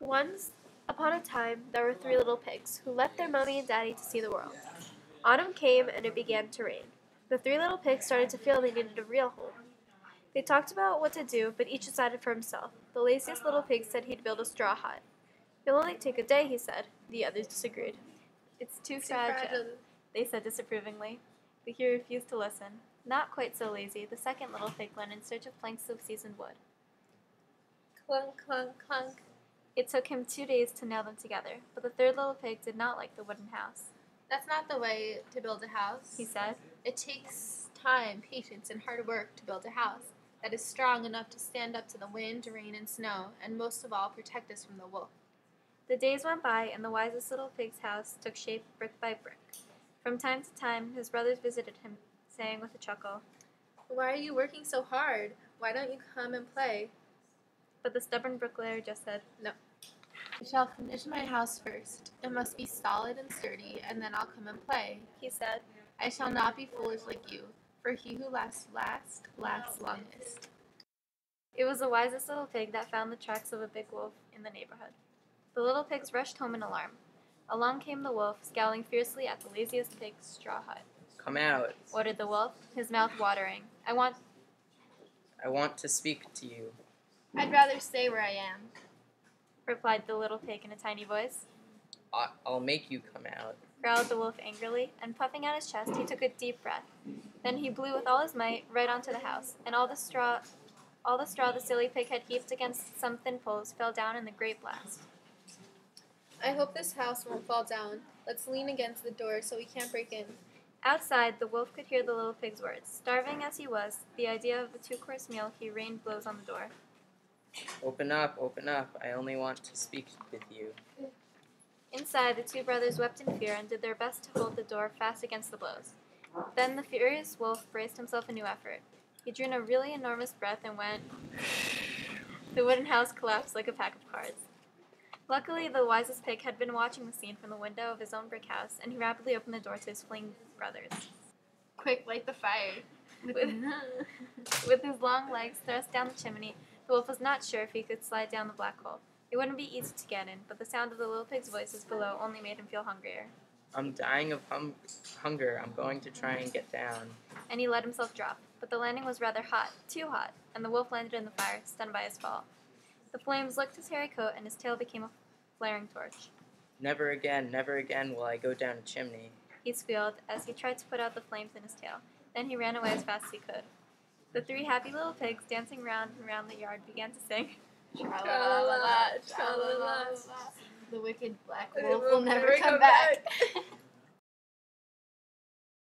Once upon a time, there were three little pigs who left their mommy and daddy to see the world. Autumn came and it began to rain. The three little pigs started to feel they needed a real home. They talked about what to do, but each decided for himself. The laziest little pig said he'd build a straw hut. It'll only take a day, he said. The others disagreed. It's too fragile, they said disapprovingly. But he refused to listen. Not quite so lazy, the second little pig went in search of planks of seasoned wood. Clunk, clunk, clunk. It took him 2 days to nail them together, but the third little pig did not like the wooden house. That's not the way to build a house, He said. It takes time, patience, and hard work to build a house that is strong enough to stand up to the wind, rain, and snow, and most of all, protect us from the wolf. The days went by, and the wisest little pig's house took shape brick by brick. From time to time, his brothers visited him, saying with a chuckle, Why are you working so hard? Why don't you come and play? But the stubborn bricklayer just said, No. I shall finish my house first. It must be solid and sturdy, and then I'll come and play, He said. I shall not be foolish like you, for he who lasts longest. It was the wisest little pig that found the tracks of a big wolf in the neighborhood. The little pigs rushed home in alarm. Along came the wolf, scowling fiercely at the laziest pig's straw hut. Come out. Ordered the wolf, his mouth watering. I want to speak to you. I'd rather stay where I am, replied the little pig in a tiny voice. I'll make you come out. Growled the wolf angrily, and puffing out his chest, he took a deep breath. Then he blew with all his might right onto the house, and all the straw the silly pig had heaped against some thin poles fell down in the great blast. I hope this house won't fall down. Let's lean against the door so we can't break in. Outside, the wolf could hear the little pig's words. Starving as he was, the idea of a 2-course meal, he rained blows on the door. Open up, I only want to speak with you. Inside, the two brothers wept in fear and did their best to hold the door fast against the blows. Then the furious wolf braced himself a new effort. He drew in a really enormous breath and went... The wooden house collapsed like a pack of cards. Luckily, the wisest pig had been watching the scene from the window of his own brick house, and he rapidly opened the door to his fleeing brothers. Quick, light the fire. With his long legs thrust down the chimney, the wolf was not sure if he could slide down the black hole. It wouldn't be easy to get in, but the sound of the little pig's voices below only made him feel hungrier. I'm dying of hunger. I'm going to try and get down. And he let himself drop, but the landing was rather hot, too hot, and the wolf landed in the fire, stunned by his fall. The flames licked his hairy coat, and his tail became a flaring torch. Never again will I go down a chimney, he squealed as he tried to put out the flames in his tail. Then he ran away as fast as he could. The three happy little pigs, dancing round and round the yard, began to sing, Tra-la-la-la, tra-la-la-la. The wicked black wolf will never come back.